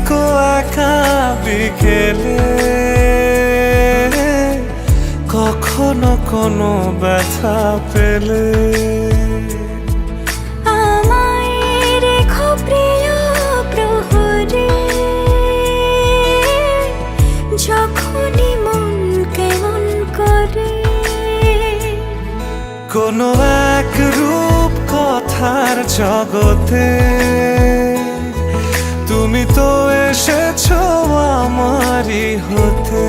থেকো একা বিকেলে, কখনো কোনো ব্যথা পেলে আমায় রেখো প্রিয় প্রহরে, যখনই মন কেমন করে। কোনো এক রূপ কথার জগতে তুমি তো এসেছো আমারই হতে।